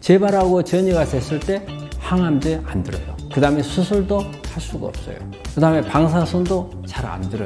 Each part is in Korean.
재발하고 전이가 됐을 때 항암제 안 들어요. 그 다음에 수술도 할 수가 없어요. 그 다음에 방사선도 잘 안 들어요.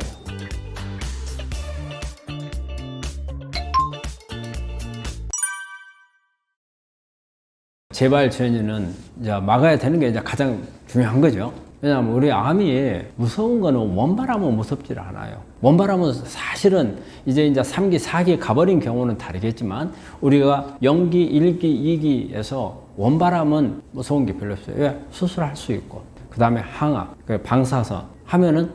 재발 전이는 이제 막아야 되는 게 이제 가장 중요한 거죠. 왜냐하면 우리 암이 무서운 거는 원발하면 무섭지 않아요. 원발하면 사실은 이제 3기, 4기 가버린 경우는 다르겠지만 우리가 0기, 1기, 2기에서 원발하면 무서운 게 별로 없어요. 왜? 수술할 수 있고 그 다음에 항암, 방사선 하면은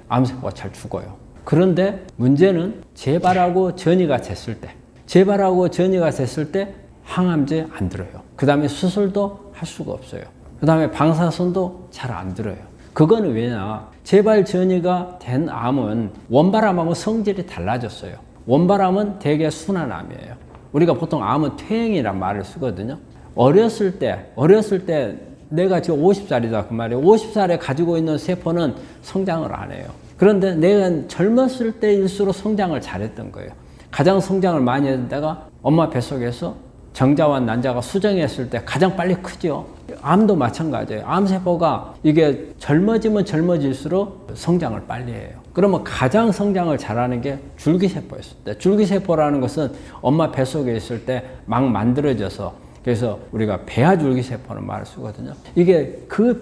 암세포가 잘 죽어요. 그런데 문제는 재발하고 전이가 됐을 때 항암제 안 들어요. 그 다음에 수술도 할 수가 없어요. 그 다음에 방사선도 잘 안 들어요. 그거는 왜냐? 재발 전이가 된 암은 원발암하고 성질이 달라졌어요. 원발암은 대개 순환암이에요. 우리가 보통 암은 퇴행이란 말을 쓰거든요. 어렸을 때 내가 지금 50살이다 그 말이에요. 50살에 가지고 있는 세포는 성장을 안 해요. 그런데 내가 젊었을 때일수록 성장을 잘했던 거예요. 가장 성장을 많이 했던 때가 엄마 뱃속에서 정자와 난자가 수정했을 때 가장 빨리 크죠. 암도 마찬가지예요. 암세포가 이게 젊어지면 젊어질수록 성장을 빨리 해요. 그러면 가장 성장을 잘하는 게 줄기세포였을 때. 줄기세포라는 것은 엄마 뱃속에 있을 때 막 만들어져서 그래서 우리가 배아줄기세포는 말을 쓰거든요. 이게 그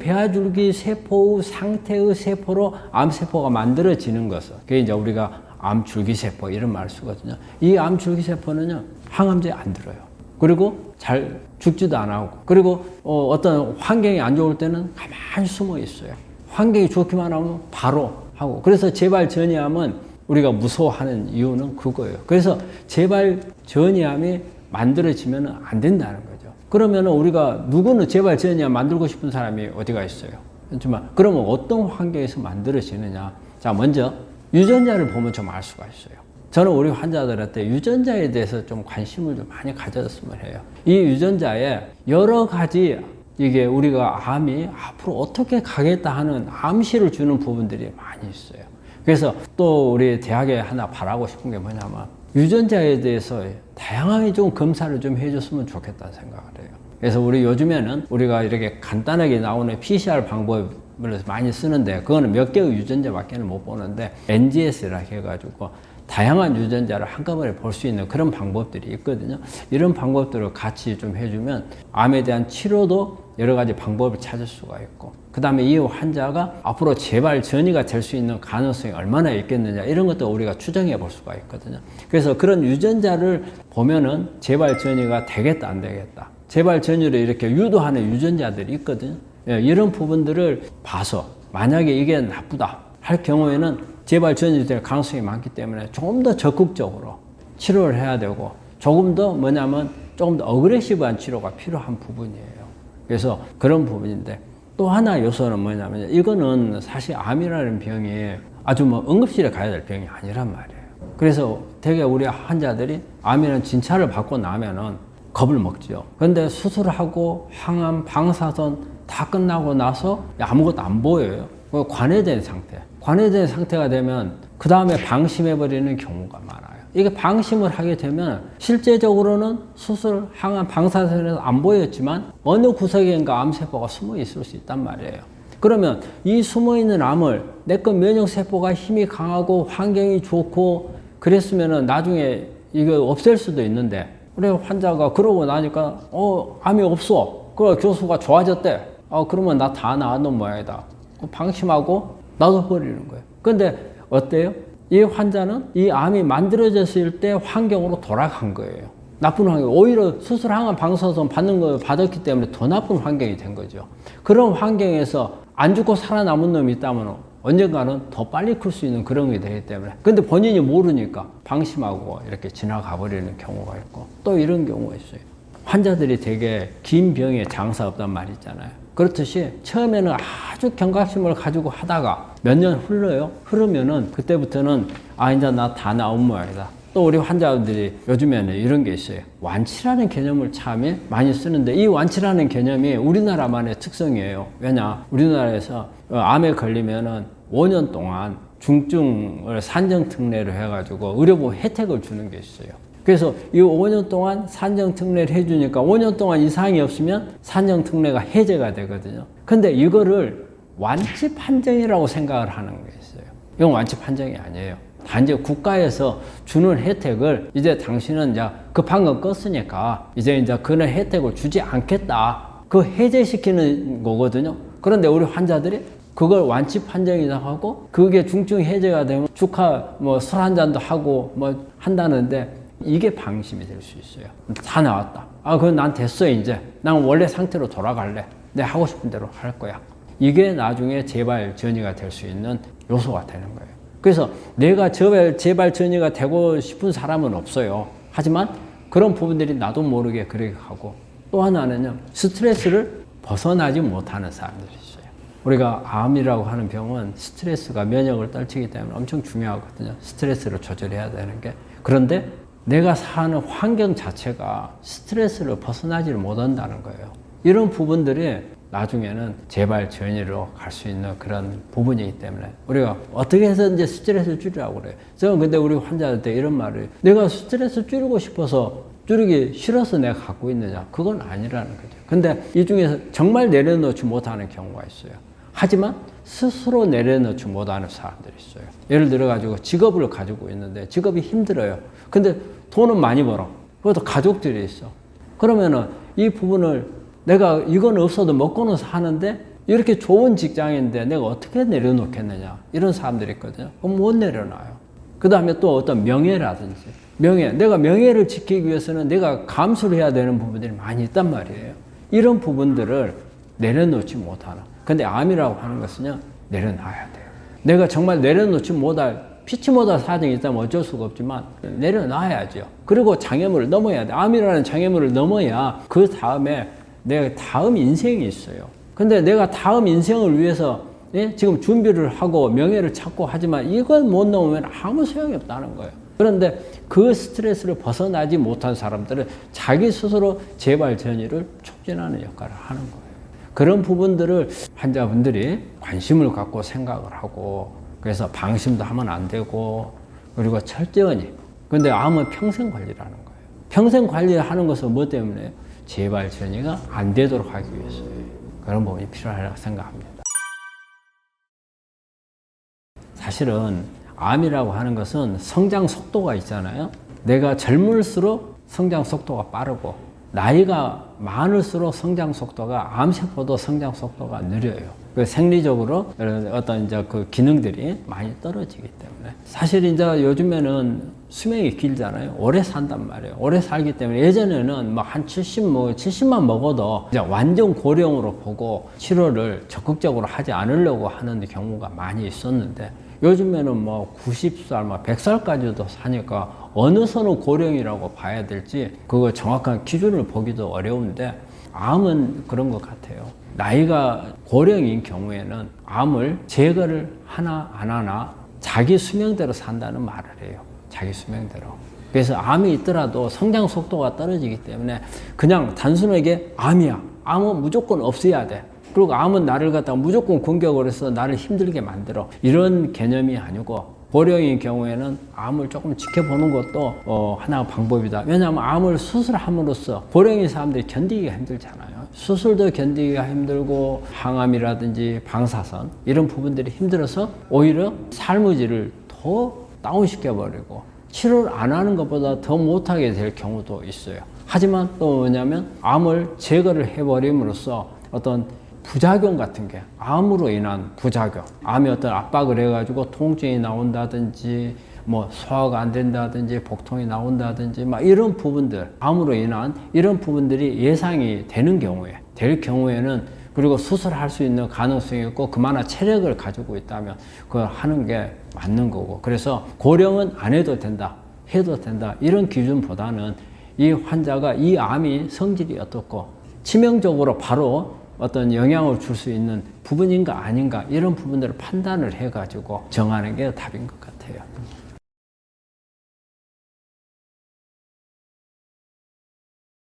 배아줄기세포의 상태의 세포로 암세포가 만들어지는 것을 그게 이제 우리가 암줄기세포 이런 말을 쓰거든요. 이 암줄기세포는요 항암제 안 들어요. 그리고 잘 죽지도 안 하고 그리고 어떤 환경이 안 좋을 때는 가만히 숨어 있어요. 환경이 좋기만 하면 바로 하고 그래서 재발 전이암은 우리가 무서워하는 이유는 그거예요. 그래서 재발 전이암이 만들어지면 안 된다는 거죠. 그러면 우리가 누구는 재발 전이암 만들고 싶은 사람이 어디가 있어요? 그렇지만 그러면 어떤 환경에서 만들어지느냐? 자, 먼저 유전자를 보면 좀 알 수가 있어요. 저는 우리 환자들한테 유전자에 대해서 좀 관심을 좀 많이 가졌으면 해요. 이 유전자에 여러 가지 이게 우리가 암이 앞으로 어떻게 가겠다 하는 암시를 주는 부분들이 많이 있어요. 그래서 또 우리 대학에 하나 바라고 싶은 게 뭐냐면 유전자에 대해서 다양하게 좀 검사를 좀 해줬으면 좋겠다는 생각을 해요. 그래서 우리 요즘에는 우리가 이렇게 간단하게 나오는 PCR 방법을 많이 쓰는데 그거는 몇 개의 유전자밖에 못 보는데 NGS라고 해가지고 다양한 유전자를 한꺼번에 볼 수 있는 그런 방법들이 있거든요. 이런 방법들을 같이 좀 해주면 암에 대한 치료도 여러 가지 방법을 찾을 수가 있고 그 다음에 이 환자가 앞으로 재발 전이가 될 수 있는 가능성이 얼마나 있겠느냐 이런 것도 우리가 추정해 볼 수가 있거든요. 그래서 그런 유전자를 보면은 재발 전이가 되겠다 안 되겠다 재발 전이를 이렇게 유도하는 유전자들이 있거든요. 이런 부분들을 봐서 만약에 이게 나쁘다 할 경우에는 재발 전이 될 가능성이 많기 때문에 조금 더 적극적으로 치료를 해야 되고 조금 더 조금 더 어그레시브한 치료가 필요한 부분이에요. 그래서 그런 부분인데 또 하나 요소는 뭐냐면 이거는 사실 암이라는 병이 아주 응급실에 가야 될 병이 아니란 말이에요. 그래서 되게 우리 환자들이 암이라는 진찰을 받고 나면은 겁을 먹죠. 그런데 수술하고 항암, 방사선 다 끝나고 나서 아무것도 안 보여요. 관해된 상태가 되면 그 다음에 방심해버리는 경우가 많아요. 이게 방심을 하게 되면 실제적으로는 수술, 항암, 방사선에서 안 보였지만 어느 구석인가 암세포가 숨어 있을 수 있단 말이에요. 그러면 이 숨어있는 암을 내거 면역세포가 힘이 강하고 환경이 좋고 그랬으면 나중에 이거 없앨 수도 있는데 우리 환자가 그러고 나니까 암이 없어. 그래 교수가 좋아졌대. 그러면 나 다 나았는 모양이다. 방심하고 놔둬버리는 거예요. 근데 어때요? 이 환자는 이 암이 만들어졌을 때 환경으로 돌아간 거예요. 나쁜 환경. 오히려 수술, 항암, 방사선 받는 걸 받았기 때문에 더 나쁜 환경이 된 거죠. 그런 환경에서 안 죽고 살아남은 놈이 있다면 언젠가는 더 빨리 클 수 있는 그런 게 되기 때문에. 근데 본인이 모르니까 방심하고 이렇게 지나가 버리는 경우가 있고 또 이런 경우가 있어요. 환자들이 되게 긴 병에 장사 없단 말이 있잖아요. 그렇듯이 처음에는 아주 경각심을 가지고 하다가 몇 년 흐르면은 그때부터는 이제 나 다 나온 모양이다. 또 우리 환자들이 요즘에는 이런 게 있어요. 완치라는 개념을 참 많이 쓰는데 이 완치라는 개념이 우리나라만의 특성이에요. 왜냐? 우리나라에서 암에 걸리면은 5년 동안 중증을 산정특례를 해가지고 의료보험 혜택을 주는 게 있어요. 그래서 이 5년 동안 산정특례를 해주니까 5년 동안 이상이 없으면 산정특례가 해제가 되거든요. 근데 이거를 완치 판정이라고 생각을 하는 게 있어요. 이건 완치 판정이 아니에요. 단지 국가에서 주는 혜택을 이제 당신은 이제 그 방금 껐으니까 이제 그런 혜택을 주지 않겠다. 그 해제시키는 거거든요. 그런데 우리 환자들이 그걸 완치 판정이다 하고 그게 중증 해제가 되면 축하 뭐 술 한 잔도 하고 뭐 한다는데 이게 방심이 될 수 있어요. 다 나왔다. 아, 그건 난 됐어 이제. 난 원래 상태로 돌아갈래. 내 하고 싶은 대로 할 거야. 이게 나중에 재발 전이가 될 수 있는 요소가 되는 거예요. 그래서 내가 재발 전이가 되고 싶은 사람은 없어요. 하지만 그런 부분들이 나도 모르게 그렇게 하고 또 하나는요. 스트레스를 벗어나지 못하는 사람들이 있어요. 우리가 암이라고 하는 병은 스트레스가 면역을 떨치기 때문에 엄청 중요하거든요. 스트레스를 조절해야 되는 게. 그런데 내가 사는 환경 자체가 스트레스를 벗어나지를 못한다는 거예요. 이런 부분들이 나중에는 재발 전이로 갈 수 있는 그런 부분이기 때문에 우리가 어떻게 해서 이제 스트레스를 줄이라고 그래요. 저는 근데 우리 환자한테 이런 말을 해요. 내가 스트레스 줄이고 싶어서 줄이기 싫어서 내가 갖고 있느냐? 그건 아니라는 거죠. 근데 이 중에서 정말 내려놓지 못하는 경우가 있어요. 하지만 스스로 내려놓지 못하는 사람들이 있어요. 예를 들어가지고 직업을 가지고 있는데 직업이 힘들어요. 근데 돈은 많이 벌어. 그것도 가족들이 있어. 그러면은 이 부분을 내가 이건 없어도 먹고는 사는데 이렇게 좋은 직장인데 내가 어떻게 내려놓겠느냐. 이런 사람들이 있거든요. 그럼 못 내려놔요. 그 다음에 또 어떤 명예라든지 내가 명예를 지키기 위해서는 내가 감수를 해야 되는 부분들이 많이 있단 말이에요. 이런 부분들을 내려놓지 못하는. 근데 암이라고 하는 것은요, 내려놔야 돼요. 내가 정말 내려놓지 못할, 피치 못할 사정이 있다면 어쩔 수가 없지만, 내려놔야죠. 그리고 장애물을 넘어야 돼. 암이라는 장애물을 넘어야 그 다음에 내 다음 인생이 있어요. 근데 내가 다음 인생을 위해서 지금 준비를 하고 명예를 찾고 하지만 이건 못 넘으면 아무 소용이 없다는 거예요. 그런데 그 스트레스를 벗어나지 못한 사람들은 자기 스스로 재발 전이를 촉진하는 역할을 하는 거예요. 그런 부분들을 환자분들이 관심을 갖고 생각을 하고 그래서 방심도 하면 안 되고 그리고 철저히 근데 암은 평생 관리라는 거예요. 평생 관리하는 것은 뭐 때문에 재발 전이가 안 되도록 하기 위해서요. 그런 부분이 필요하다고 생각합니다. 사실은 암이라고 하는 것은 성장 속도가 있잖아요. 내가 젊을수록 성장 속도가 빠르고 나이가 많을수록 성장 속도가 암세포도 성장 속도가 느려요. 그 생리적으로 어떤 이제 그 기능들이 많이 떨어지기 때문에 사실 이제 요즘에는 수명이 길잖아요. 오래 산단 말이에요. 오래 살기 때문에 예전에는 막 한 70만 먹어도 이제 완전 고령으로 보고 치료를 적극적으로 하지 않으려고 하는 경우가 많이 있었는데 요즘에는 뭐 90살, 뭐 100살까지도 사니까 어느 선을 고령이라고 봐야 될지 그거 정확한 기준을 보기도 어려운데 암은 그런 것 같아요. 나이가 고령인 경우에는 암을 제거를 하나 안 하나 자기 수명대로 산다는 말을 해요. 자기 수명대로. 그래서 암이 있더라도 성장 속도가 떨어지기 때문에 그냥 단순하게 암이야. 암은 무조건 없애야 돼. 그리고 암은 나를 갖다가 무조건 공격을 해서 나를 힘들게 만들어. 이런 개념이 아니고 고령인 경우에는 암을 조금 지켜보는 것도 하나의 방법이다. 왜냐하면 암을 수술함으로써 고령인 사람들이 견디기가 힘들잖아요. 수술도 견디기가 힘들고 항암이라든지 방사선 이런 부분들이 힘들어서 오히려 삶의 질을 더 다운시켜버리고 치료를 안 하는 것보다 더 못하게 될 경우도 있어요. 하지만 또 뭐냐면 암을 제거를 해버림으로써 어떤 부작용 같은 게 암으로 인한 부작용, 암이 어떤 압박을 해가지고 통증이 나온다든지 뭐 소화가 안 된다든지 복통이 나온다든지 막 이런 부분들, 암으로 인한 이런 부분들이 예상이 되는 경우에 될 경우에는 그리고 수술할 수 있는 가능성이 있고 그만한 체력을 가지고 있다면 그걸 하는 게 맞는 거고 그래서 고령은 안 해도 된다, 해도 된다 이런 기준보다는 이 환자가 이 암이 성질이 어떻고 치명적으로 바로 어떤 영향을 줄 수 있는 부분인가 아닌가 이런 부분들을 판단을 해가지고 정하는 게 답인 것 같아요.